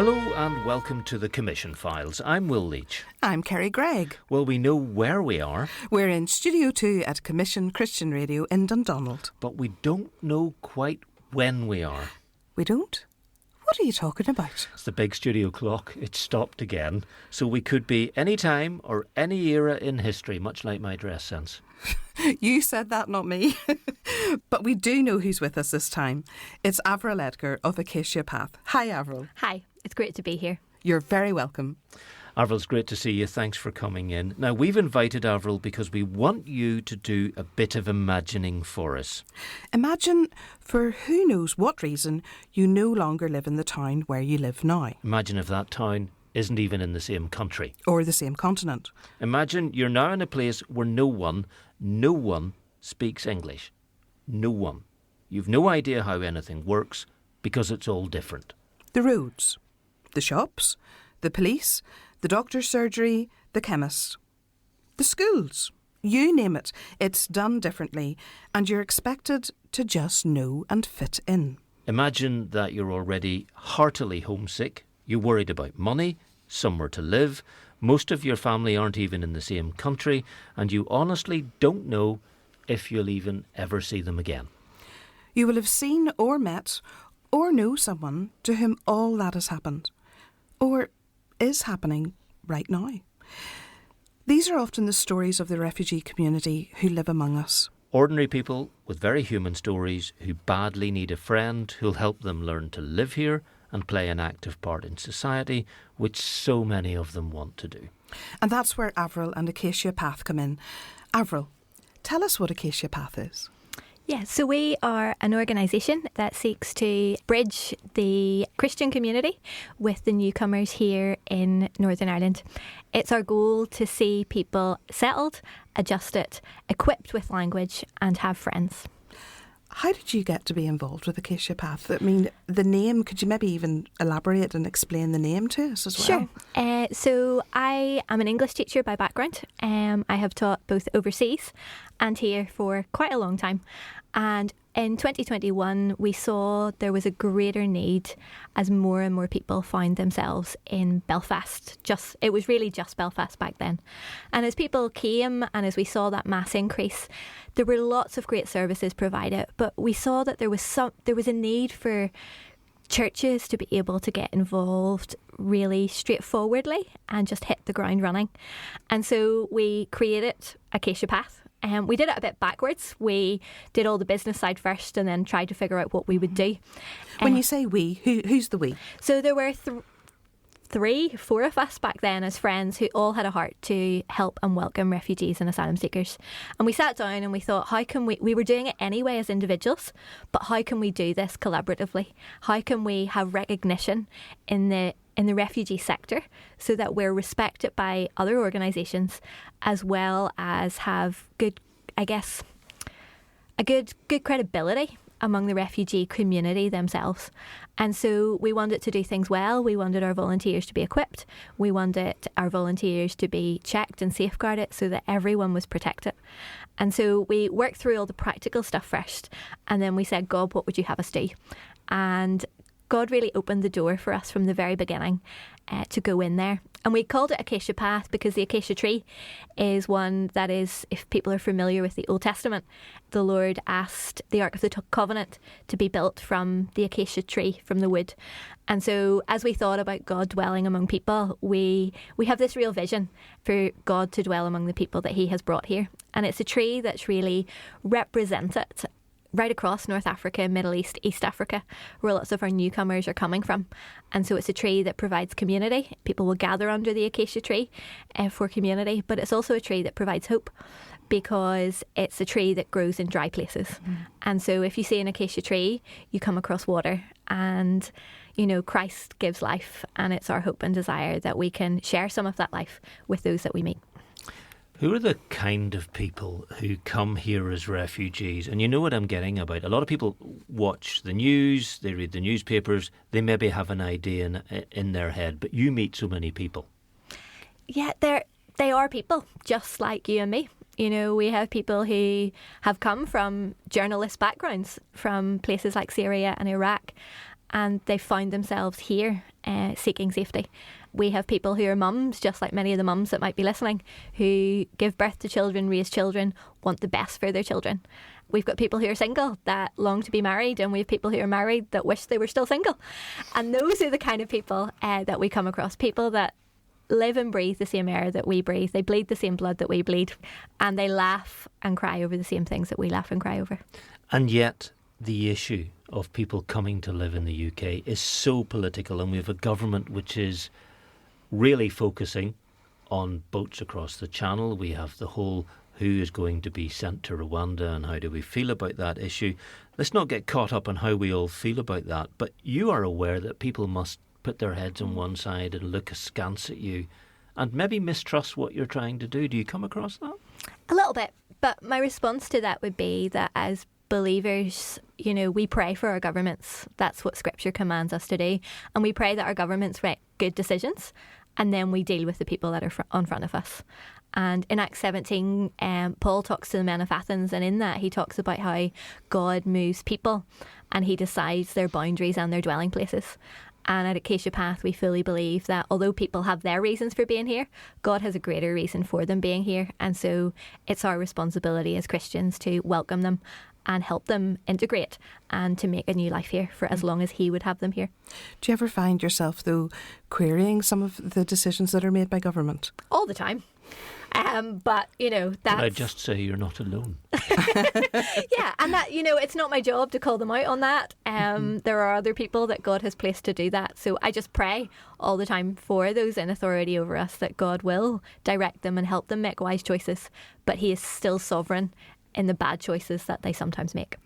Hello and welcome to the Commission Files. I'm Will Leach. I'm Kerry Gregg. Well, we know where we are. We're in Studio 2 at Commission Christian Radio in Dundonald. But we don't know quite when we are. We don't? What are you talking about? It's the big studio clock. It's stopped again. So we could be any time or any era in history, much like my dress sense. You said that, not me. But we do know who's with us this time. It's Avril Edgar of Acacia Path. Hi, Avril. Hi, it's great to be here. You're very welcome. Avril, it's great to see you. Thanks for coming in. Now, we've invited Avril because we want you to do a bit of imagining for us. Imagine, for who knows what reason, you no longer live in the town where you live now. Imagine if that town isn't even in the same country. Or the same continent. Imagine you're now in a place where no one speaks English. No one. You've no idea how anything works because it's all different. The roads, the shops, the police, the doctor's surgery, the chemist, the schools. You name it, it's done differently, and you're expected to just know and fit in. Imagine that you're already heartily homesick, you're worried about money, somewhere to live, most of your family aren't even in the same country, and you honestly don't know if you'll even ever see them again. You will have seen or met or know someone to whom all that has happened, or is happening right now. These are often the stories of the refugee community who live among us. Ordinary people with very human stories who badly need a friend who'll help them learn to live here and play an active part in society, which so many of them want to do. And that's where Avril and Acacia Path come in. Avril, tell us what Acacia Path is. Yeah, so we are an organisation that seeks to bridge the Christian community with the newcomers here in Northern Ireland. It's our goal to see people settled, adjusted, equipped with language and have friends. How did you get to be involved with Acacia Path? I mean, the name, could you maybe even elaborate and explain the name to us as well? Sure. So I am an English teacher by background. I have taught both overseas and here for quite a long time. And in 2021, we saw there was a greater need as more and more people found themselves in Belfast. It was really just Belfast back then. And as people came and as we saw that mass increase, there were lots of great services provided, but we saw that there was a need for churches to be able to get involved really straightforwardly and just hit the ground running. And so we created Acacia Path. We did it a bit backwards. We did all the business side first and then tried to figure out what we would do. When you say we, who's the we? So there were four of us back then as friends who all had a heart to help and welcome refugees and asylum seekers. And we sat down and we thought, how can we were doing it anyway as individuals, but how can we do this collaboratively? How can we have recognition in the refugee sector so that we're respected by other organisations as well as have good credibility among the refugee community themselves. And so we wanted to do things well. We wanted our volunteers to be equipped. We wanted our volunteers to be checked and safeguarded so that everyone was protected. And so we worked through all the practical stuff first. And then we said, God, what would you have us do? And God really opened the door for us from the very beginning to go in there. And we called it Acacia Path because the acacia tree is one that is, if people are familiar with the Old Testament, the Lord asked the Ark of the Covenant to be built from the acacia tree, from the wood. And so as we thought about God dwelling among people, we have this real vision for God to dwell among the people that he has brought here. And it's a tree that's really represented right across North Africa, Middle East, East Africa, where lots of our newcomers are coming from. And so it's a tree that provides community. People will gather under the acacia tree for community, but it's also a tree that provides hope because it's a tree that grows in dry places. And so if you see an acacia tree, you come across water and, Christ gives life, and it's our hope and desire that we can share some of that life with those that we meet. Who are the kind of people who come here as refugees? And you know what I'm getting about. A lot of people watch the news, they read the newspapers, they maybe have an idea in their head, but you meet so many people. Yeah, they are people just like you and me. We have people who have come from journalist backgrounds from places like Syria and Iraq, and they found themselves here seeking safety. We have people who are mums, just like many of the mums that might be listening, who give birth to children, raise children, want the best for their children. We've got people who are single that long to be married, and we have people who are married that wish they were still single. And those are the kind of people that we come across, people that live and breathe the same air that we breathe. They bleed the same blood that we bleed, and they laugh and cry over the same things that we laugh and cry over. And yet the issue of people coming to live in the UK is so political, and we have a government which is really focusing on boats across the Channel. We have the whole who is going to be sent to Rwanda and how do we feel about that issue. Let's not get caught up on how we all feel about that, but you are aware that people must put their heads on one side and look askance at you and maybe mistrust what you're trying to do. Do you come across that? A little bit, but my response to that would be that as believers, we pray for our governments. That's what Scripture commands us to do. And we pray that our governments make good decisions, and then we deal with the people that are in front of us. And in Acts 17, Paul talks to the men of Athens, and in that he talks about how God moves people and he decides their boundaries and their dwelling places. And at Acacia Path, we fully believe that although people have their reasons for being here, God has a greater reason for them being here. And so it's our responsibility as Christians to welcome them and help them integrate and to make a new life here for as long as he would have them here. Do you ever find yourself, though, querying some of the decisions that are made by government? All the time. But, that's... Can I just say you're not alone? Yeah, and that, it's not my job to call them out on that. There are other people that God has placed to do that. So I just pray all the time for those in authority over us that God will direct them and help them make wise choices. But he is still sovereign in the bad choices that they sometimes make.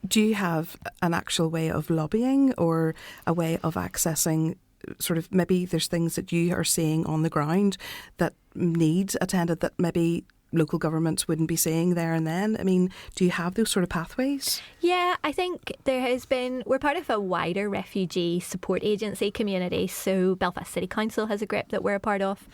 Do you have an actual way of lobbying or a way of accessing sort of, maybe there's things that you are seeing on the ground that need attended that maybe local governments wouldn't be seeing there and then? I mean, do you have those sort of pathways? Yeah, I think we're part of a wider refugee support agency community. So Belfast City Council has a group that we're a part of.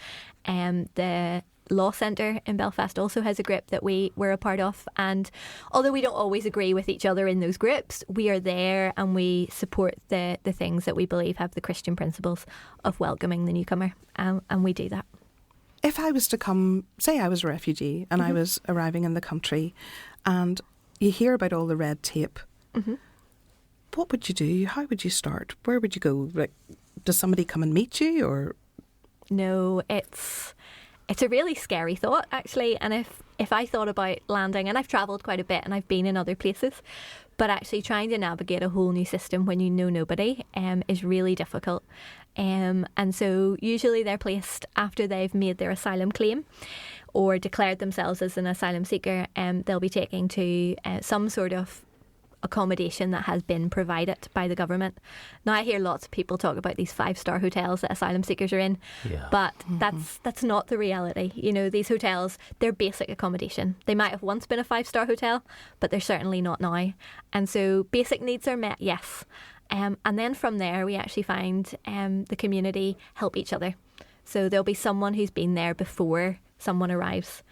The Law Centre in Belfast also has a group that we're a part of, and although we don't always agree with each other in those groups, we are there and we support the things that we believe have the Christian principles of welcoming the newcomer, and we do that. If I was to come, say I was a refugee and I was arriving in the country and you hear about all the red tape, what would you do? How would you start? Where would you go? Like, does somebody come and meet you, or...? No, it's a really scary thought, actually. And if I thought about landing, and I've travelled quite a bit and I've been in other places, but actually trying to navigate a whole new system when you know nobody is really difficult. And so usually they're placed after they've made their asylum claim or declared themselves as an asylum seeker. They'll be taken to some sort of accommodation that has been provided by the government. Now, I hear lots of people talk about these 5-star hotels that asylum seekers are in, but that's not the reality. These hotels, they're basic accommodation. They might have once been a 5-star hotel, but they're certainly not now. And so basic needs are met, yes. And then from there, we actually find the community help each other. So there'll be someone who's been there before someone arrives,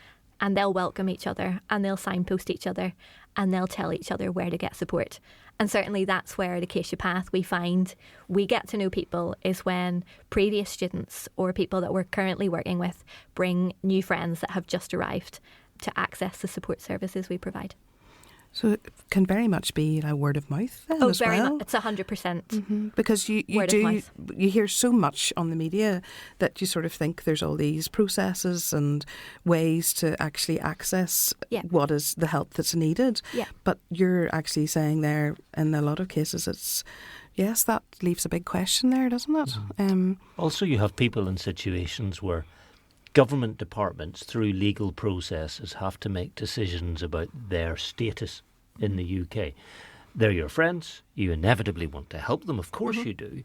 and they'll welcome each other and they'll signpost each other and they'll tell each other where to get support. And certainly that's where at Acacia Path we find we get to know people, is when previous students or people that we're currently working with bring new friends that have just arrived to access the support services we provide. So it can very much be a word of mouth then as very well? much. It's 100%. Because you hear so much on the media that you sort of think there's all these processes and ways to actually access what is the help that's needed. Yeah. But you're actually saying there, in a lot of cases, it's, yes, that leaves a big question there, doesn't it? Also, you have people in situations where government departments, through legal processes, have to make decisions about their status in the UK. They're your friends. You inevitably want to help them. Of course you do.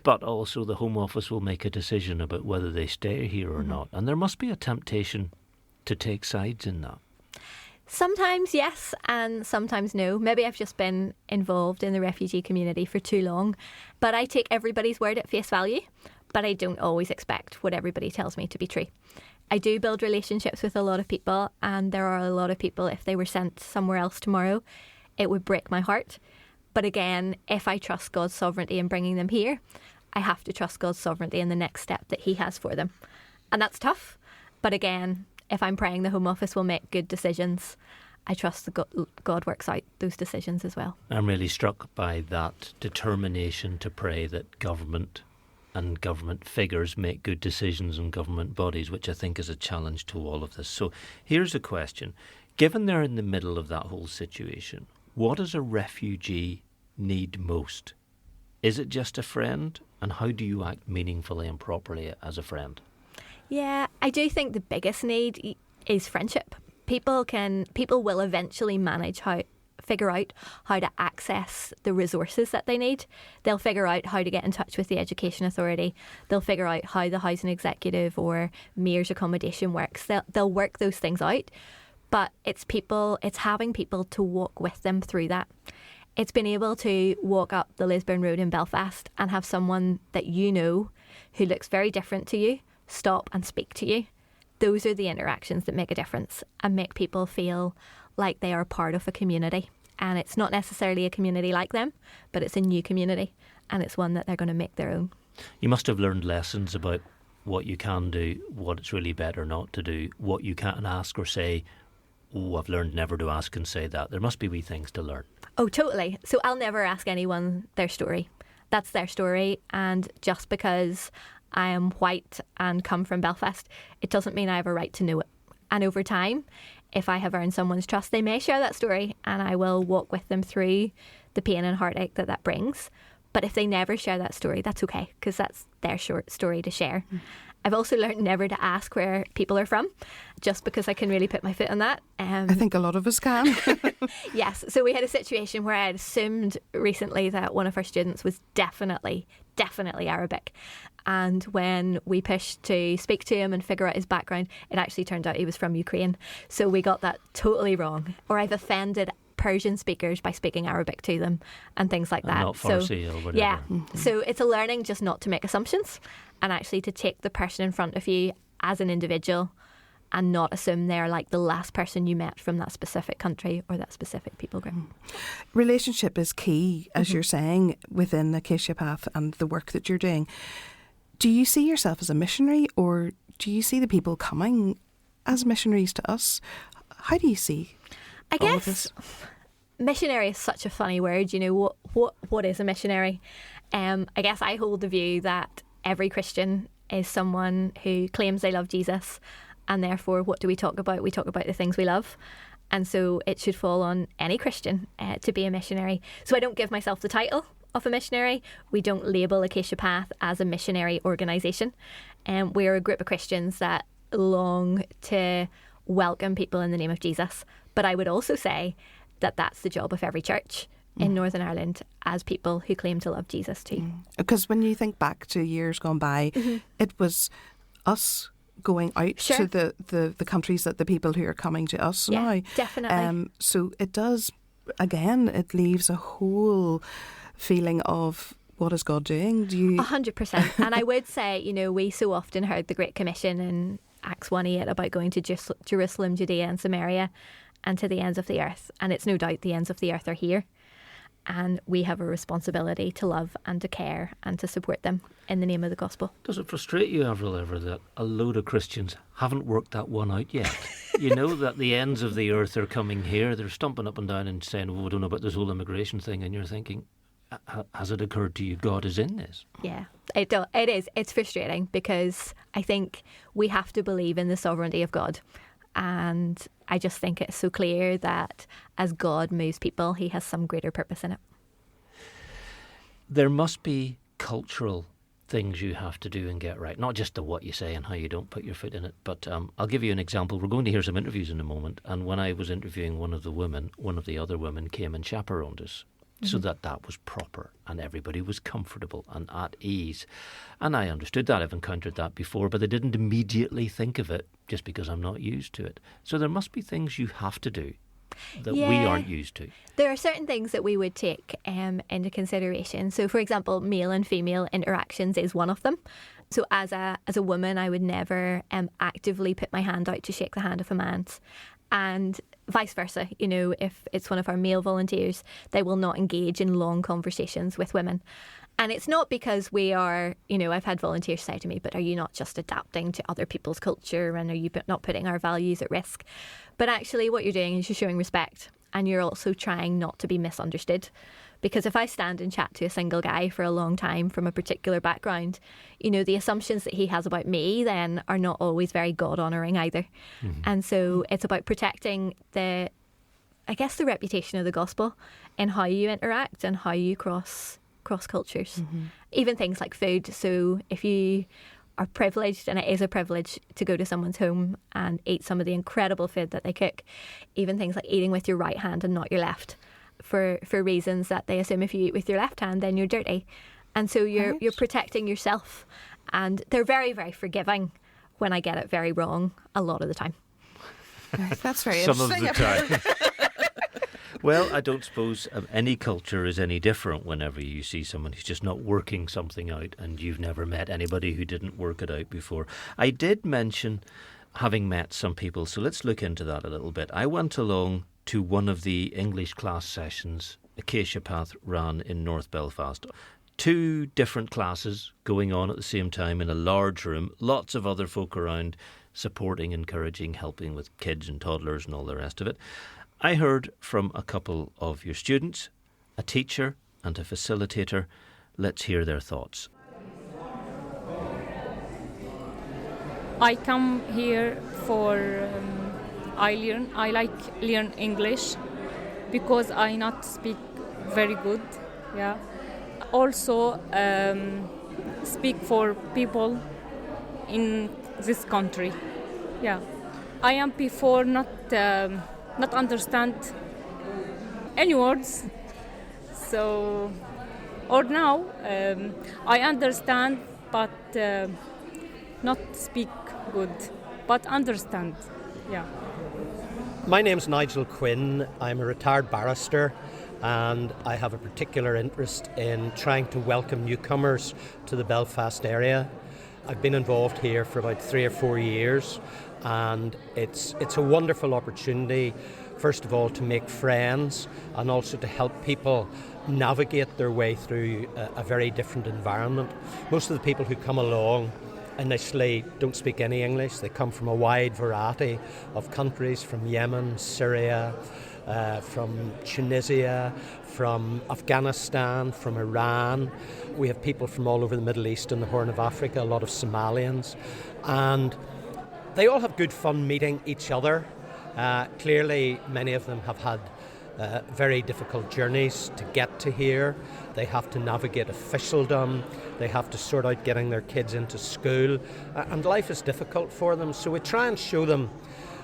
But also the Home Office will make a decision about whether they stay here or not. And there must be a temptation to take sides in that. Sometimes yes, and sometimes no. Maybe I've just been involved in the refugee community for too long. But I take everybody's word at face value. But I don't always expect what everybody tells me to be true. I do build relationships with a lot of people, and there are a lot of people, if they were sent somewhere else tomorrow, it would break my heart. But again, if I trust God's sovereignty in bringing them here, I have to trust God's sovereignty in the next step that He has for them. And that's tough. But again, if I'm praying the Home Office will make good decisions, I trust that God works out those decisions as well. I'm really struck by that determination to pray that government and government figures make good decisions in government bodies, which I think is a challenge to all of this. So here's a question. Given they're in the middle of that whole situation, what does a refugee need most? Is it just a friend? And how do you act meaningfully and properly as a friend? Yeah, I do think the biggest need is friendship. People will eventually figure out how to access the resources that they need. They'll figure out how to get in touch with the Education Authority. They'll figure out how the Housing Executive or Mayor's accommodation works. They'll work those things out. But it's having people to walk with them through that. It's being able to walk up the Lisburn Road in Belfast and have someone that you know who looks very different to you stop and speak to you. Those are the interactions that make a difference and make people feel like they are part of a community. And it's not necessarily a community like them, but it's a new community, and it's one that they're going to make their own. You must have learned lessons about what you can do, what it's really better not to do, what you can't ask or say. Oh, I've learned never to ask and say that. There must be wee things to learn. Oh, totally. So I'll never ask anyone their story. That's their story. And just because I am white and come from Belfast, it doesn't mean I have a right to know it. And over time, if I have earned someone's trust, they may share that story and I will walk with them through the pain and heartache that brings. But if they never share that story, that's okay, because that's their short story to share. I've also learned never to ask where people are from, just because I can really put my foot on that. I think a lot of us can. Yes. So we had a situation where I had assumed recently that one of our students was definitely Arabic. And when we pushed to speak to him and figure out his background, it actually turned out he was from Ukraine. So we got that totally wrong. Or I've offended Persian speakers by speaking Arabic to them and things like that. Not Farsi or whatever. Yeah. So it's a learning just not to make assumptions and actually to take the person in front of you as an individual and not assume they're like the last person you met from that specific country or that specific people group. Relationship is key, as you're saying, within Acacia Path and the work that you're doing. Do you see yourself as a missionary, or do you see the people coming as missionaries to us? How do you see I all of guess this? missionary is such a funny word. You know, what is a missionary? I guess I hold the view that every Christian is someone who claims they love Jesus, and therefore what do we talk about? We talk about the things we love. And so it should fall on any Christian to be a missionary. So I don't give myself the title of a missionary. We don't label Acacia Path as a missionary organisation. We're a group of Christians that long to welcome people in the name of Jesus. But I would also say that that's the job of every church in Northern Ireland as people who claim to love Jesus too. Because when you think back to years gone by, it was us going out to the countries that the people who are coming to us now. Definitely. So it does, again, it leaves a whole feeling of what is God doing? 100%. And I would say, you know, we so often heard the Great Commission in Acts 1:8 about going to Jerusalem, Judea and Samaria and to the ends of the earth. And it's no doubt the ends of the earth are here. And we have a responsibility to love and to care and to support them in the name of the gospel. Does it frustrate you, Avril, ever that a load of Christians haven't worked that one out yet? You know that the ends of the earth are coming here. They're stumping up and down and saying, oh, we don't know about this whole immigration thing. And you're thinking, has it occurred to you God is in this? Yeah, it is. It's frustrating because I think we have to believe in the sovereignty of God. And I just think it's so clear that as God moves people, he has some greater purpose in it. There must be cultural things you have to do and get right, not just the what you say and how you don't put your foot in it. But I'll give you an example. We're going to hear some interviews in a moment. And when I was interviewing one of the other women came and chaperoned us. So that was proper and everybody was comfortable and at ease. And I understood that. I've encountered that before, but I didn't immediately think of it just because I'm not used to it. So there must be things you have to do that we aren't used to. There are certain things that we would take into consideration. So, for example, male and female interactions is one of them. So as a woman, I would never actively put my hand out to shake the hand of a man. And vice versa, you know, if it's one of our male volunteers, they will not engage in long conversations with women. And it's not because we are, I've had volunteers say to me, but are you not just adapting to other people's culture, and are you not putting our values at risk? But actually what you're doing is you're showing respect, and you're also trying not to be misunderstood. Because if I stand and chat to a single guy for a long time from a particular background, the assumptions that he has about me then are not always very God-honouring either. Mm-hmm. And so it's about protecting the reputation of the gospel in how you interact and how you cross cultures. Mm-hmm. Even things like food. So if you are privileged, and it is a privilege to go to someone's home and eat some of the incredible food that they cook, even things like eating with your right hand and not your left, for reasons that they assume if you eat with your left hand then you're dirty. And so you're protecting yourself, and they're very, very forgiving when I get it very wrong a lot of the time. That's very Some of interesting. the time. Well, I don't suppose any culture is any different whenever you see someone who's just not working something out and you've never met anybody who didn't work it out before. I did mention having met some people, so let's look into that a little bit. I went along to one of the English class sessions Acacia Path ran in North Belfast. 2 different classes going on at the same time in a large room, lots of other folk around supporting, encouraging, helping with kids and toddlers and all the rest of it. I heard from a couple of your students, a teacher and a facilitator. Let's hear their thoughts. I come here for I like learn English because I not speak very good. Yeah. Also speak for people in this country. Yeah. I am before not understand any words. So or now I understand but not speak good, but understand. Yeah. My name's Nigel Quinn. I'm a retired barrister, and I have a particular interest in trying to welcome newcomers to the Belfast area. I've been involved here for about 3 or 4 years, and it's a wonderful opportunity, first of all, to make friends and also to help people navigate their way through a very different environment. Most of the people who come along initially don't speak any English. They come from a wide variety of countries, from Yemen, Syria, from Tunisia, from Afghanistan, from Iran. We have people from all over the Middle East and the Horn of Africa, a lot of Somalians. And they all have good fun meeting each other. Clearly, many of them have had very difficult journeys to get to here. They have to navigate officialdom. They have to sort out getting their kids into school. And life is difficult for them. So we try and show them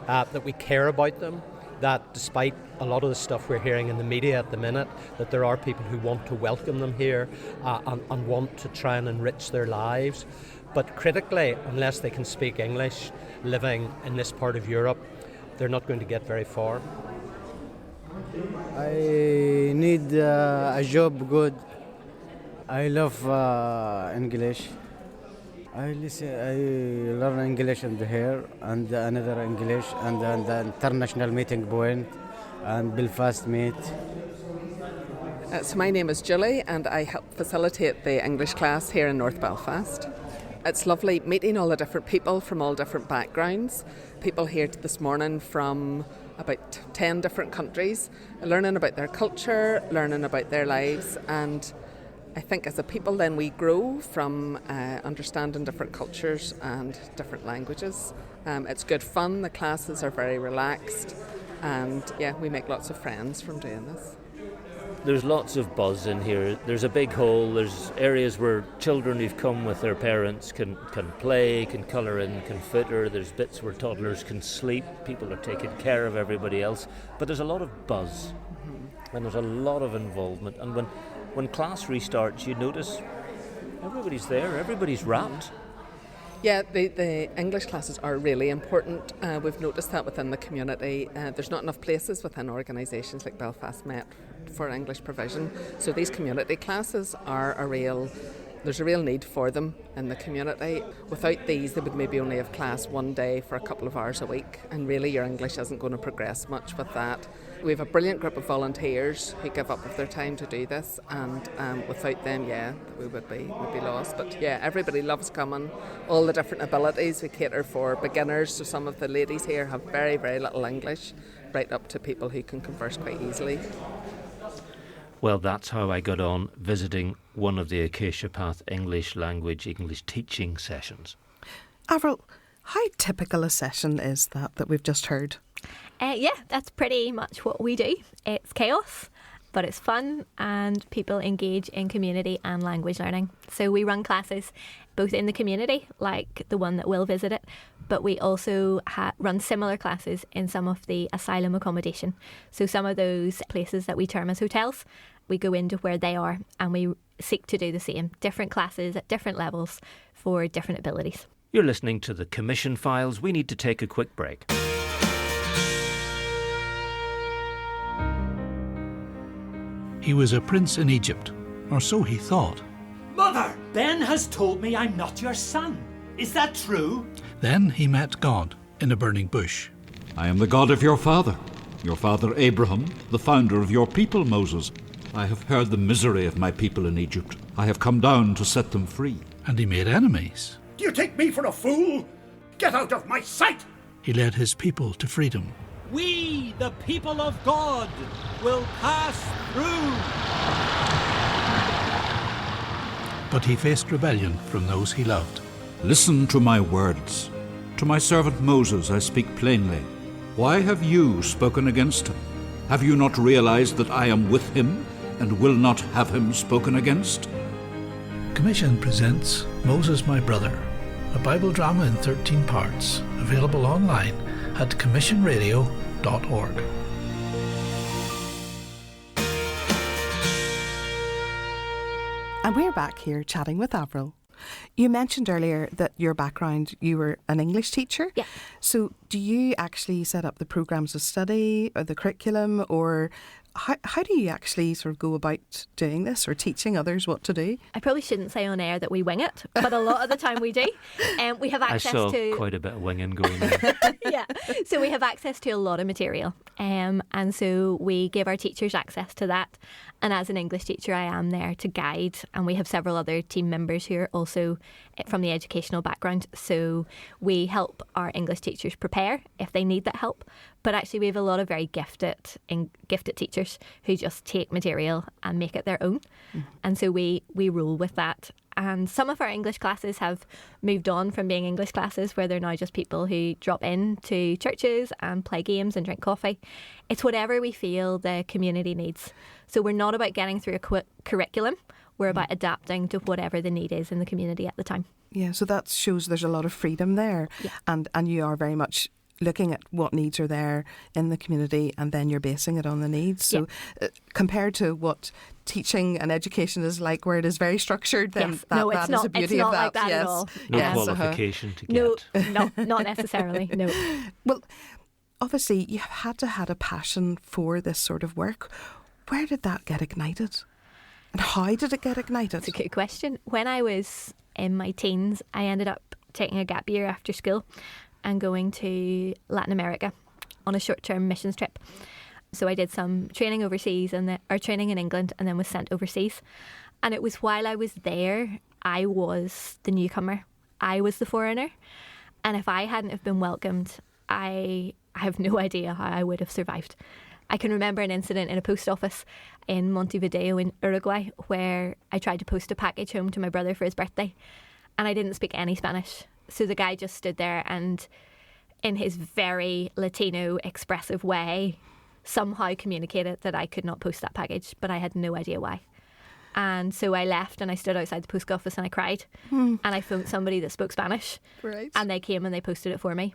that we care about them, that despite a lot of the stuff we're hearing in the media at the minute, that there are people who want to welcome them here and want to try and enrich their lives. But critically, unless they can speak English, living in this part of Europe, they're not going to get very far. I need a job good. I love English. I learn English in here and another English and the international meeting point and Belfast meet. So my name is Julie and I help facilitate the English class here in North Belfast. It's lovely meeting all the different people from all different backgrounds. People here this morning from about 10 different countries, learning about their culture, learning about their lives, and I think as a people then we grow from understanding different cultures and different languages. It's good fun, the classes are very relaxed, and yeah, we make lots of friends from doing this. There's lots of buzz in here. There's a big hall. There's areas where children who've come with their parents can play, can colour in, can fitter. There's bits where toddlers can sleep. People are taking care of everybody else. But there's a lot of buzz, and there's a lot of involvement. And when class restarts, you notice everybody's there, everybody's wrapped. Yeah, the English classes are really important. We've noticed that within the community. There's not enough places within organisations like Belfast Met for English provision. So these community classes are a real There's a real need for them in the community. Without these, they would maybe only have class one day for a couple of hours a week, and really your English isn't going to progress much with that. We have a brilliant group of volunteers who give up of their time to do this, and without them, we would be lost. But everybody loves coming. All the different abilities we cater for beginners, so some of the ladies here have very, very little English, right up to people who can converse quite easily. Well, that's how I got on visiting one of the Acacia Path English teaching sessions. Avril, how typical a session is that we've just heard? That's pretty much what we do. It's chaos, but it's fun, and people engage in community and language learning. So we run classes both in the community, like the one that Will visited, but we also run similar classes in some of the asylum accommodation. So some of those places that we term as hotels, we go into where they are and we seek to do the same. Different classes at different levels for different abilities. You're listening to the Commission Files. We need to take a quick break. He was a prince in Egypt, or so he thought. Mother, Ben has told me I'm not your son. Is that true? Then he met God in a burning bush. I am the God of your father Abraham, the founder of your people, Moses. I have heard the misery of my people in Egypt. I have come down to set them free. And he made enemies. Do you take me for a fool? Get out of my sight! He led his people to freedom. We, the people of God, will pass through. But he faced rebellion from those he loved. Listen to my words. To my servant Moses I speak plainly. Why have you spoken against him? Have you not realized that I am with him and will not have him spoken against? Commission presents Moses My Brother, a Bible drama in 13 parts, available online at commissionradio.org. And we're back here chatting with Avril. You mentioned earlier that your background, you were an English teacher. Yeah. So do you actually set up the programmes of study or the curriculum, or how do you actually sort of go about doing this or teaching others what to do? I probably shouldn't say on air that we wing it, but a lot of the time we do. We have access I saw to quite a bit of winging going on. yeah. So we have access to a lot of material. And so we give our teachers access to that. And as an English teacher, I am there to guide. And we have several other team members who are also from the educational background. So we help our English teachers prepare if they need that help. But actually, we have a lot of very gifted teachers who just take material and make it their own. Mm. And so we roll with that. And some of our English classes have moved on from being English classes where they're now just people who drop in to churches and play games and drink coffee. It's whatever we feel the community needs. So we're not about getting through a curriculum. We're about adapting to whatever the need is in the community at the time. Yeah, so that shows there's a lot of freedom there. Yeah. And you are very much looking at what needs are there in the community, and then you're basing it on the needs. So compared to what teaching and education is like, where it is very structured, then yes. that is the beauty of that. Like that yes. at all. No qualification to get. No, not necessarily, no. Well, obviously you've had to have a passion for this sort of work. Where did that get ignited? And how did it get ignited? That's a good question. When I was in my teens, I ended up taking a gap year after school and going to Latin America on a short-term missions trip. So I did some training overseas or training in England, and then was sent overseas. And it was while I was there, I was the newcomer. I was the foreigner. And if I hadn't have been welcomed, I have no idea how I would have survived. I can remember an incident in a post office in Montevideo in Uruguay where I tried to post a package home to my brother for his birthday, and I didn't speak any Spanish. So the guy just stood there and, in his very Latino expressive way, somehow communicated that I could not post that package, but I had no idea why. And so I left and I stood outside the post office and I cried. And I phoned somebody that spoke Spanish. Right. And they came and they posted it for me.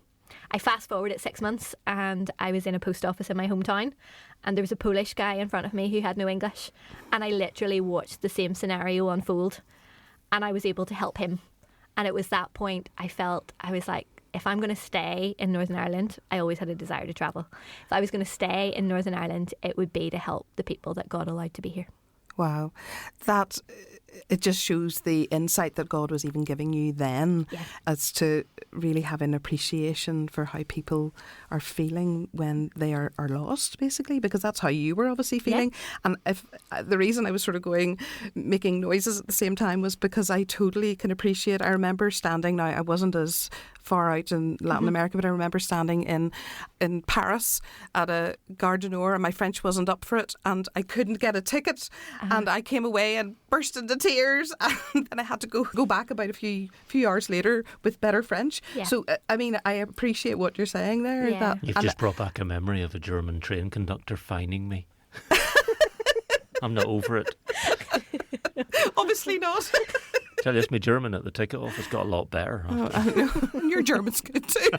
I fast forwarded 6 months and I was in a post office in my hometown, and there was a Polish guy in front of me who had no English, and I literally watched the same scenario unfold, and I was able to help him. And it was that point I was like, if I'm going to stay in Northern Ireland, I always had a desire to travel. If I was going to stay in Northern Ireland, it would be to help the people that God allowed to be here. Wow. That it just shows the insight that God was even giving you then, as to really have an appreciation for how people are feeling when they are lost, basically, because that's how you were obviously feeling. And if the reason I was sort of making noises at the same time was because I totally can appreciate. I remember standing, now I wasn't as far out in Latin America, but I remember standing in Paris at a Gare du Nord, and my French wasn't up for it, and I couldn't get a ticket, and I came away and burst into tears, and then I had to go back about a few hours later with better French. So I mean, I appreciate what you're saying there. You've just brought back a memory of a German train conductor fining me. I'm not over it. Obviously not. Tell you, my German at the ticket office got a lot better. I know. Your German's good too.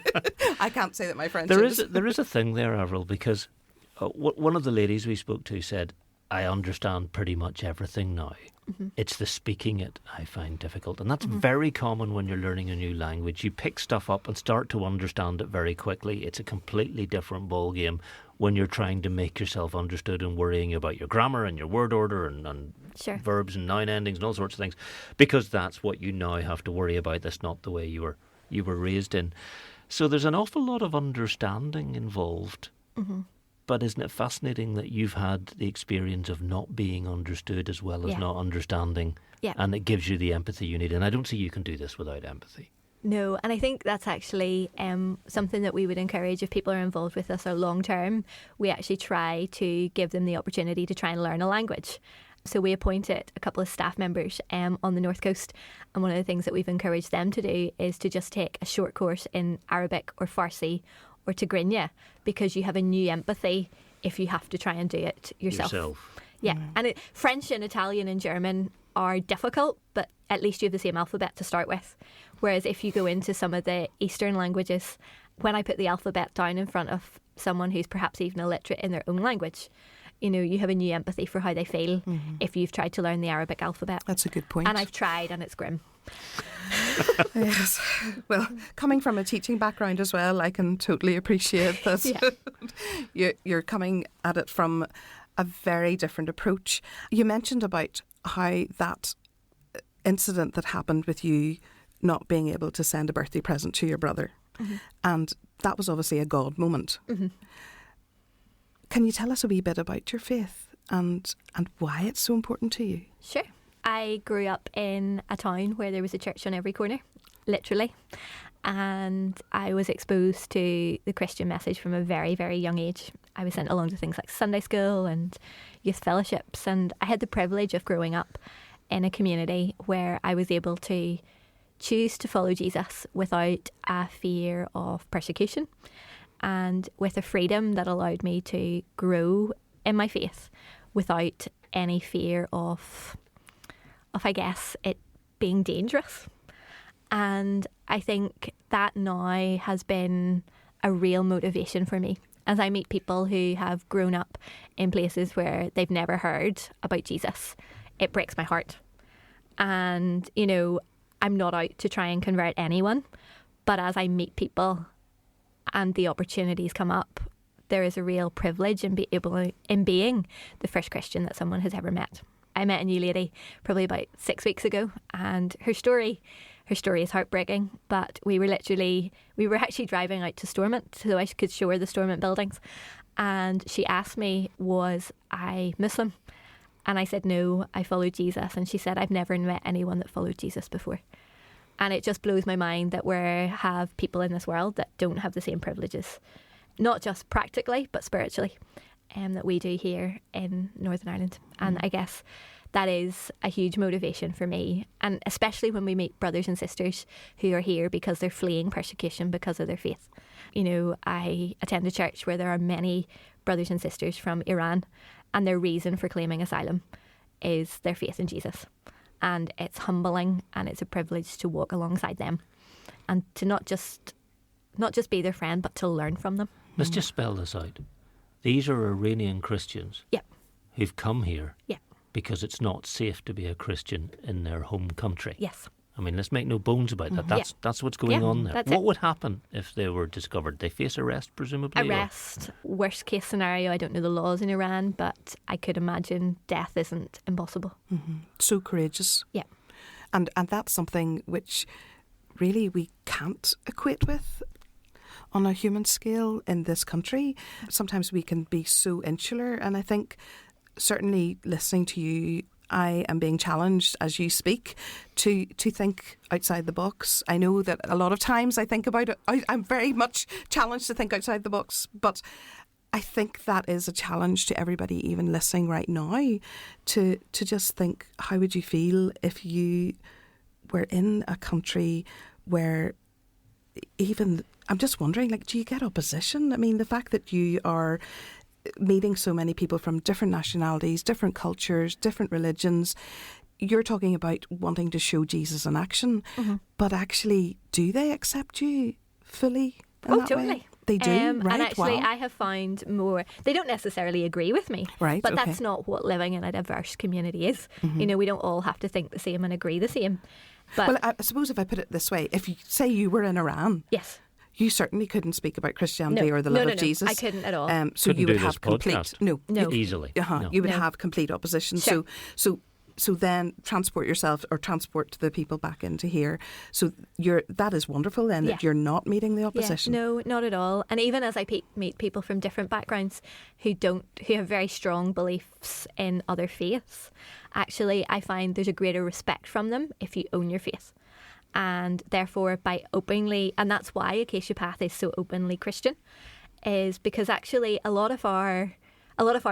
I can't say that my French is. There is a thing there, Avril, because one of the ladies we spoke to said, I understand pretty much everything now. It's the speaking it I find difficult. And that's very common when you're learning a new language. You pick stuff up and start to understand it very quickly. It's a completely different ballgame when you're trying to make yourself understood and worrying about your grammar and your word order and verbs and noun endings and all sorts of things, because that's what you now have to worry about. That's not the way you were raised in. So there's an awful lot of understanding involved. But isn't it fascinating that you've had the experience of not being understood as well as not understanding, and it gives you the empathy you need? And I don't see you can do this without empathy. No, and I think that's actually something that we would encourage if people are involved with us or long term. We actually try to give them the opportunity to try and learn a language. So we appointed a couple of staff members on the North Coast, and one of the things that we've encouraged them to do is to just take a short course in Arabic or Farsi or Tigrinya, because you have a new empathy if you have to try and do it yourself. And French and Italian and German are difficult, but at least you have the same alphabet to start with. Whereas if you go into some of the Eastern languages, when I put the alphabet down in front of someone who's perhaps even illiterate in their own language, you have a new empathy for how they feel if you've tried to learn the Arabic alphabet. That's a good point. And I've tried, and it's grim. Yes. Well, coming from a teaching background as well, I can totally appreciate that. You're coming at it from a very different approach. You mentioned about how that incident that happened with you not being able to send a birthday present to your brother, and that was obviously a God moment. Can you tell us a wee bit about your faith and why it's so important to you? Sure. I grew up in a town where there was a church on every corner, literally. And I was exposed to the Christian message from a very, very young age. I was sent along to things like Sunday school and youth fellowships. And I had the privilege of growing up in a community where I was able to choose to follow Jesus without a fear of persecution, and with a freedom that allowed me to grow in my faith without any fear of I guess, it being dangerous. And I think that now has been a real motivation for me as I meet people who have grown up in places where they've never heard about Jesus. It breaks my heart. And, I'm not out to try and convert anyone, but as I meet people and the opportunities come up, there is a real privilege in being the first Christian that someone has ever met. I met a new lady probably about 6 weeks ago, and her story is heartbreaking, but we were actually driving out to Stormont so I could show her the Stormont buildings, and she asked me, was I Muslim? And I said, no, I followed Jesus. And she said, I've never met anyone that followed Jesus before. And it just blows my mind that we have people in this world that don't have the same privileges, not just practically, but spiritually, that we do here in Northern Ireland. And I guess that is a huge motivation for me, and especially when we meet brothers and sisters who are here because they're fleeing persecution because of their faith. I attend a church where there are many brothers and sisters from Iran, and their reason for claiming asylum is their faith in Jesus. And it's humbling, and it's a privilege to walk alongside them and to not just be their friend, but to learn from them. Let's just spell this out. These are Iranian Christians who've come here because it's not safe to be a Christian in their home country. Yes. I mean, let's make no bones about that. That's what's going on there. What would happen if they were discovered? They face arrest, presumably? Arrest, worst case scenario. I don't know the laws in Iran, but I could imagine death isn't impossible. So courageous. Yeah. And that's something which really we can't equate with on a human scale in this country. Sometimes we can be so insular, and I think certainly listening to you, I am being challenged as you speak to think outside the box. I know that a lot of times I think about it, I'm very much challenged to think outside the box, but I think that is a challenge to everybody even listening right now to just think, how would you feel if you were in a country where even, I'm just wondering, like, do you get opposition? I mean, the fact that you are meeting so many people from different nationalities, different cultures, different religions, you're talking about wanting to show Jesus in action, but actually, do they accept you fully in that totally. way? They do, right? And actually, wow. I have found more, they don't necessarily agree with me, right? But okay. that's not what living in a diverse community is. You know, we don't all have to think the same and agree the same. But well, I suppose if I put it this way, if you say you were in Iran, yes, you certainly couldn't speak about Christianity or the love of Jesus. I couldn't at all. So Couldn't you would do have this complete podcast. Easily. No. You would have complete opposition. Sure. So then transport yourself or transport the people back into here. So that is wonderful then that you're not meeting the opposition. No, not at all. And even as I meet people from different backgrounds who have very strong beliefs in other faiths, actually I find there's a greater respect from them if you own your faith. And therefore, by openly, and that's why Acacia Path is so openly Christian, is because actually a lot of our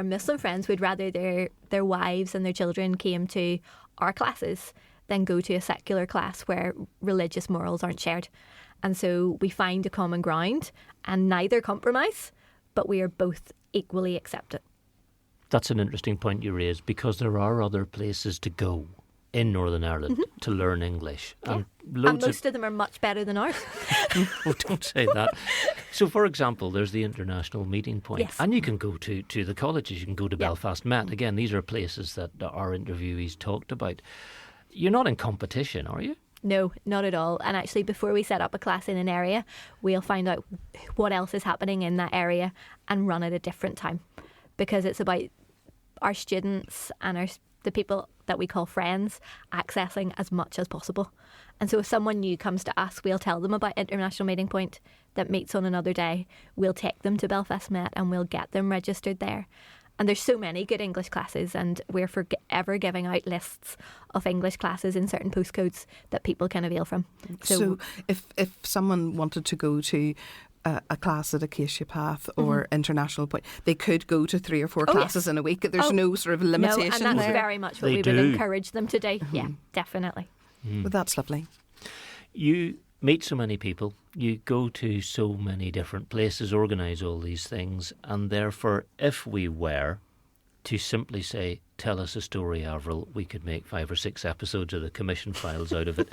Muslim friends would rather their wives and their children came to our classes than go to a secular class where religious morals aren't shared. And so we find a common ground and neither compromise, but we are both equally accepted. That's an interesting point you raise, because there are other places to go in Northern Ireland to learn English. Yeah. And most of them are much better than ours. Oh, don't say that. So, for example, there's the International Meeting Point. Yes. And you can go to the colleges. You can go to Belfast Met. Again, these are places that our interviewees talked about. You're not in competition, are you? No, not at all. And actually, before we set up a class in an area, we'll find out what else is happening in that area and run at a different time. Because it's about our students and the people that we call friends accessing as much as possible. And so if someone new comes to us, we'll tell them about International Meeting Point that meets on another day. We'll take them to Belfast Met and we'll get them registered there. And there's so many good English classes, and we're forever giving out lists of English classes in certain postcodes that people can avail from. So if someone wanted to go to a class at Acacia Path or International Point, they could go to 3 or 4 classes in a week. There's no sort of limitation there. No, and that's there. very much what we would encourage them to do. Yeah, definitely. Well, that's lovely. You meet so many people, you go to so many different places, organise all these things, and therefore, if we were to simply say, tell us a story, Avril, we could make 5 or 6 episodes of the commission files out of it.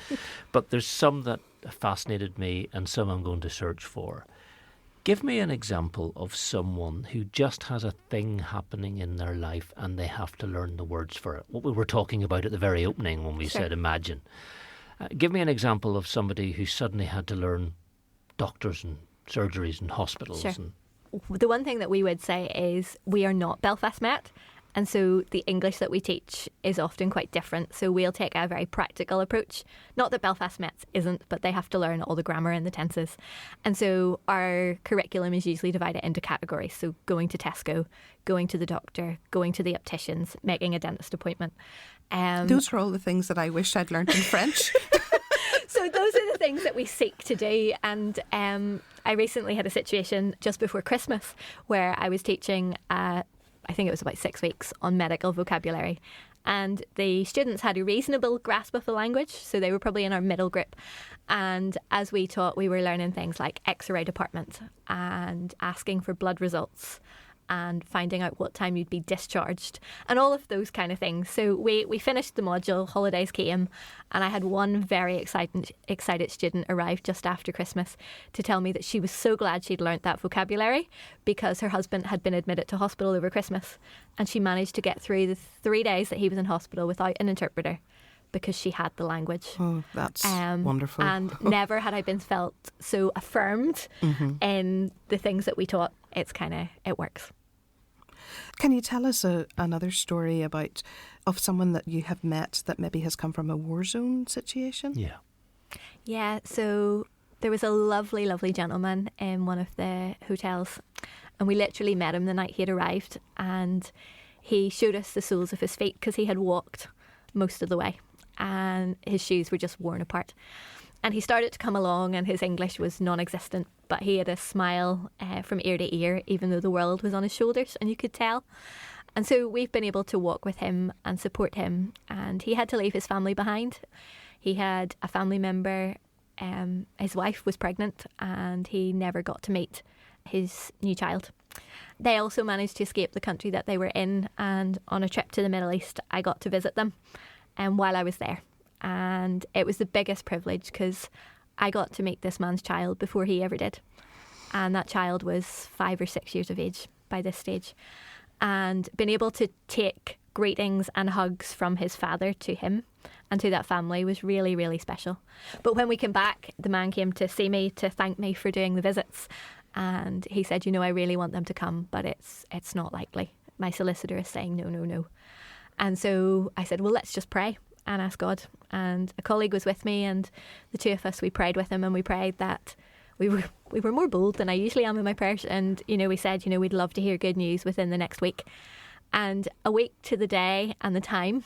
But there's some that fascinated me and some I'm going to search for. Give me an example of someone who just has a thing happening in their life and they have to learn the words for it. What we were talking about at the very opening when we said imagine. Give me an example of somebody who suddenly had to learn doctors and surgeries and hospitals. Sure. The one thing that we would say is we are not Belfast Met. And so the English that we teach is often quite different. So we'll take a very practical approach. Not that Belfast Met's isn't, but they have to learn all the grammar and the tenses. And so our curriculum is usually divided into categories. So going to Tesco, going to the doctor, going to the opticians, making a dentist appointment. Those are all the things that I wish I'd learned in French. So those are the things that we seek to do. And I recently had a situation just before Christmas where I was teaching I think it was about 6 weeks on medical vocabulary. And the students had a reasonable grasp of the language, so they were probably in our middle group. And as we taught, we were learning things like X-ray department and asking for blood results and finding out what time you'd be discharged and all of those kind of things. So we finished the module, holidays came, and I had one very excited student arrive just after Christmas to tell me that she was so glad she'd learnt that vocabulary because her husband had been admitted to hospital over Christmas and she managed to get through the 3 days that he was in hospital without an interpreter because she had the language. Oh, that's wonderful. And never had I been felt so affirmed in the things that we taught. It works. Can you tell us another story of someone that you have met that maybe has come from a war zone situation? Yeah. Yeah, so there was a lovely, lovely gentleman in one of the hotels, and we literally met him the night he had arrived, and he showed us the soles of his feet because he had walked most of the way and his shoes were just worn apart. And he started to come along and his English was non-existent, but he had a smile from ear to ear, even though the world was on his shoulders, and you could tell. And so we've been able to walk with him and support him, and he had to leave his family behind. He had a family member, his wife was pregnant, and he never got to meet his new child. They also managed to escape the country that they were in, and on a trip to the Middle East, I got to visit them while I was there. And it was the biggest privilege because I got to meet this man's child before he ever did. And that child was 5 or 6 years of age by this stage. And being able to take greetings and hugs from his father to him and to that family was really, really special. But when we came back, the man came to see me to thank me for doing the visits. And he said, I really want them to come, but it's not likely. My solicitor is saying no. And so I said, well, let's just pray and ask God. And a colleague was with me, and the two of us, we prayed with him, and we prayed that we were more bold than I usually am in my prayers. And, we said, we'd love to hear good news within the next week. And a week to the day and the time,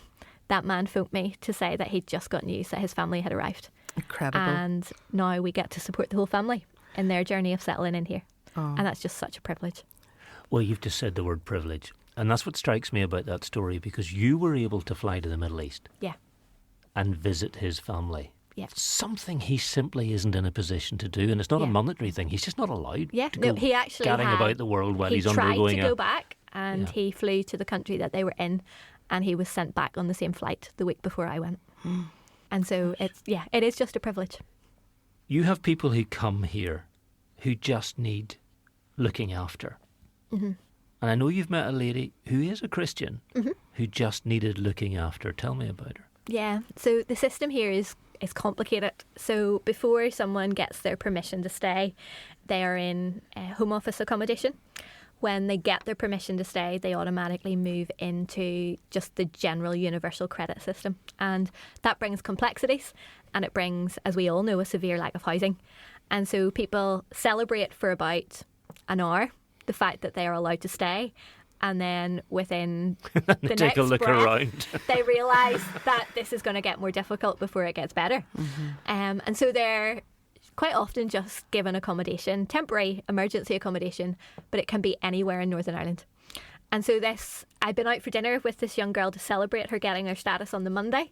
that man phoned me to say that he'd just got news that his family had arrived. Incredible. And now we get to support the whole family in their journey of settling in here. Oh. And that's just such a privilege. Well, you've just said the word privilege. And that's what strikes me about that story, because you were able to fly to the Middle East. Yeah. And visit his family. Yeah. Something he simply isn't in a position to do. And it's not a monetary thing. He's just not allowed to go he actually gadding about the world while he's undergoing undergoing He tried to go back, and he flew to the country that they were in, and he was sent back on the same flight the week before I went. And so it is just a privilege. You have people who come here who just need looking after. Mm-hmm. And I know you've met a lady who is a Christian who just needed looking after. Tell me about her. Yeah, so the system here is complicated. So before someone gets their permission to stay, they are in home office accommodation. When they get their permission to stay, they automatically move into just the general universal credit system. And that brings complexities, and it brings, as we all know, a severe lack of housing. And so people celebrate for about an hour the fact that they are allowed to stay, and then within the take next a look breath, around. they realise that this is going to get more difficult before it gets better. And so they're quite often just given accommodation, temporary emergency accommodation, but it can be anywhere in Northern Ireland. And so I'd been out for dinner with this young girl to celebrate her getting her status on the Monday.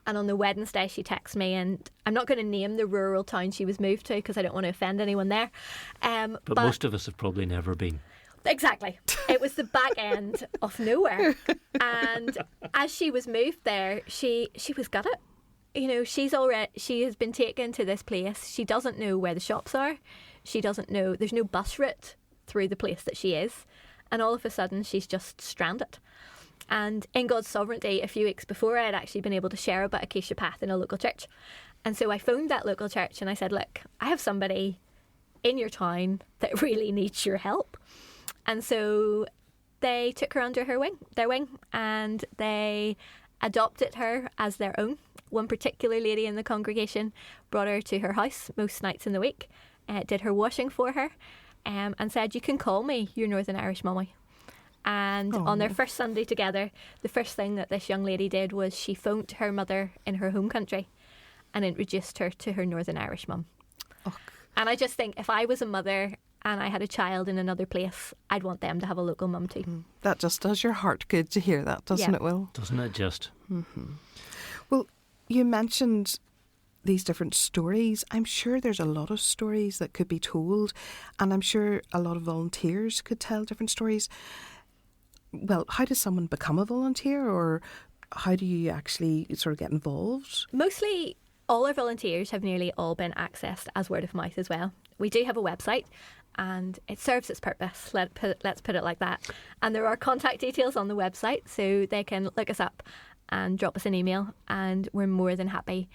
And on the Wednesday, she texts me, and I'm not going to name the rural town she was moved to because I don't want to offend anyone there. But most of us have probably never been. Exactly. It was the back end of nowhere. And as she was moved there, she was gutted. She has been taken to this place. She doesn't know where the shops are. She doesn't know, there's no bus route through the place that she is. And all of a sudden, she's just stranded. And in God's sovereignty, a few weeks before, I had actually been able to share about Acacia Path in a local church. And so I phoned that local church and I said, look, I have somebody in your town that really needs your help. And so they took her under their wing, and they adopted her as their own. One particular lady in the congregation brought her to her house most nights in the week, did her washing for her, and said, you can call me your Northern Irish mummy. And on their first Sunday together, the first thing that this young lady did was she phoned her mother in her home country and introduced her to her Northern Irish mum. Oh. And I just think if I was a mother and I had a child in another place, I'd want them to have a local mum too. That just does your heart good to hear that, doesn't it, Will? Doesn't it just? Well, you mentioned these different stories. I'm sure there's a lot of stories that could be told, and I'm sure a lot of volunteers could tell different stories. Well, how does someone become a volunteer, or how do you actually sort of get involved? Mostly all our volunteers have nearly all been accessed as word of mouth as well. We do have a website, and it serves its purpose, let's put it like that. And there are contact details on the website, so they can look us up and drop us an email, and we're more than happy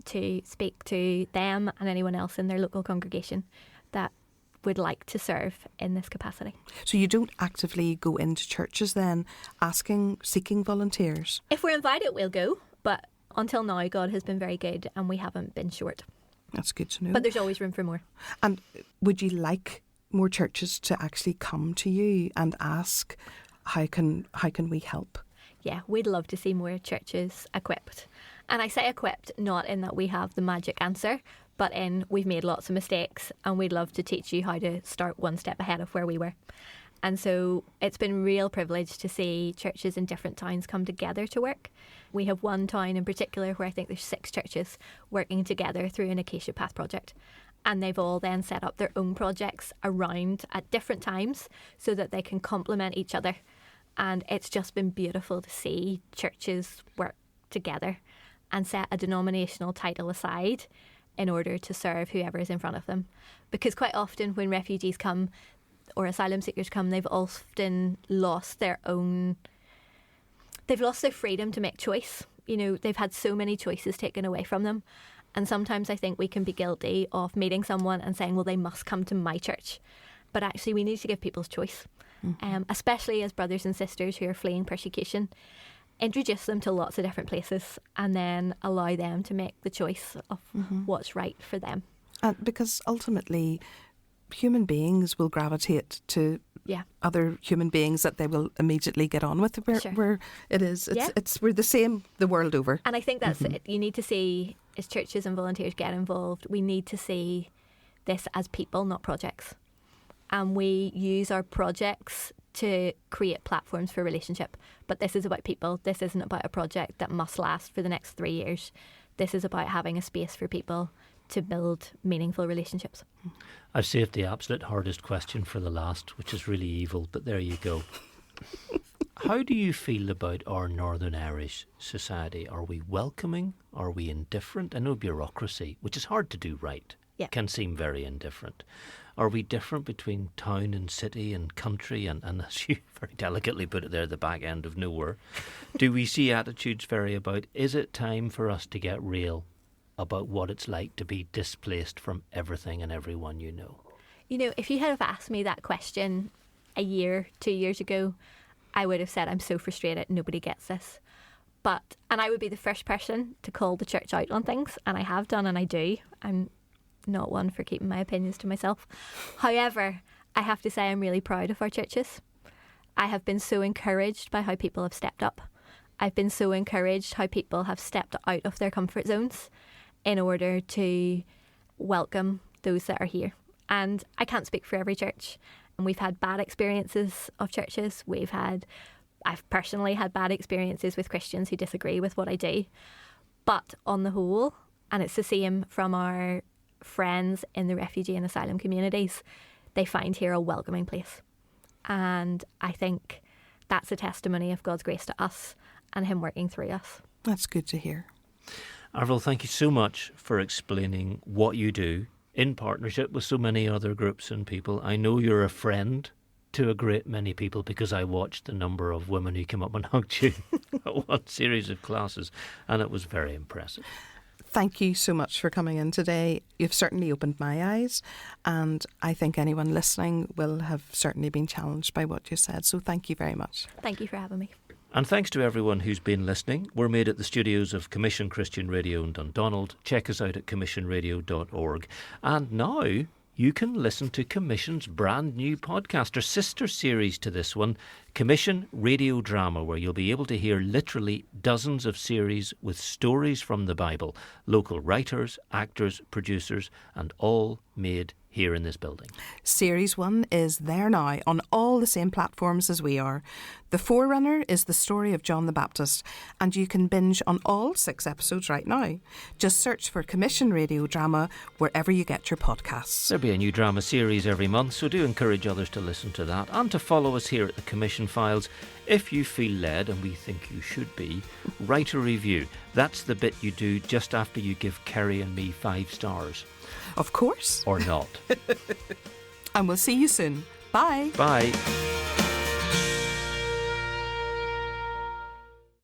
to speak to them and anyone else in their local congregation that would like to serve in this capacity. So you don't actively go into churches then seeking volunteers? If we're invited, we'll go, but until now God has been very good and we haven't been short. That's good to know. But there's always room for more. And would you like more churches to actually come to you and ask, how can we help? Yeah, we'd love to see more churches equipped. And I say equipped not in that we have the magic answer, but in we've made lots of mistakes and we'd love to teach you how to start one step ahead of where we were. And so it's been a real privilege to see churches in different towns come together to work. We have one town in particular where I think there's 6 churches working together through an Acacia Path project. And they've all then set up their own projects around at different times so that they can complement each other. And it's just been beautiful to see churches work together and set a denominational title aside in order to serve whoever is in front of them. Because quite often when refugees come or asylum seekers come, they've often lost their freedom to make choice. You know, they've had so many choices taken away from them. And sometimes I think we can be guilty of meeting someone and saying, well, they must come to my church. But actually we need to give people's choice, especially as brothers and sisters who are fleeing persecution. Introduce them to lots of different places and then allow them to make the choice of what's right for them. Because ultimately, human beings will gravitate to other human beings that they will immediately get on with. Where it is, we're the same the world over. And I think that's it. You need to see, as churches and volunteers get involved, we need to see this as people, not projects. And we use our projects to create platforms for relationship. But this is about people. This isn't about a project that must last for the next 3 years. This is about having a space for people to build meaningful relationships. I've saved the absolute hardest question for the last, which is really evil, but there you go. How do you feel about our Northern Irish society? Are we welcoming? Are we indifferent? I know bureaucracy, which is hard to do right, can seem very indifferent. Are we different between town and city and country and as you very delicately put it there, the back end of nowhere? Do we see attitudes vary about, is it time for us to get real about what it's like to be displaced from everything and everyone you know? You know, if you had have asked me that question a year, 2 years ago, I would have said, I'm so frustrated, nobody gets this. And I would be the first person to call the church out on things, and I have done and I do. I'm not one for keeping my opinions to myself. However, I have to say I'm really proud of our churches. I have been so encouraged by how people have stepped up. I've been so encouraged how people have stepped out of their comfort zones in order to welcome those that are here. And I can't speak for every church. And we've had bad experiences of churches. I've personally had bad experiences with Christians who disagree with what I do. But on the whole, and it's the same from our friends in the refugee and asylum communities, they find here a welcoming place. And I think that's a testimony of God's grace to us and Him working through us. That's good to hear. Avril, thank you so much for explaining what you do in partnership with so many other groups and people. I know you're a friend to a great many people because I watched the number of women who came up and hugged you at one series of classes, and it was very impressive. Thank you so much for coming in today. You've certainly opened my eyes, and I think anyone listening will have certainly been challenged by what you said. So thank you very much. Thank you for having me. And thanks to everyone who's been listening. We're made at the studios of Commission Christian Radio in Dundonald. Check us out at commissionradio.org. And now you can listen to Commission's brand new podcast, or sister series to this one, Commission Radio Drama, where you'll be able to hear literally dozens of series with stories from the Bible, local writers, actors, producers, and all made here in this building. Series 1 is there now on all the same platforms as we are. The Forerunner is the story of John the Baptist, and you can binge on all 6 episodes right now. Just search for Commission Radio Drama wherever you get your podcasts. There'll be a new drama series every month, so do encourage others to listen to that and to follow us here at the Commission Files. If you feel led, and we think you should be, write a review. That's the bit you do just after you give Kerry and me 5 stars. Of course. Or not. And we'll see you soon. Bye. Bye.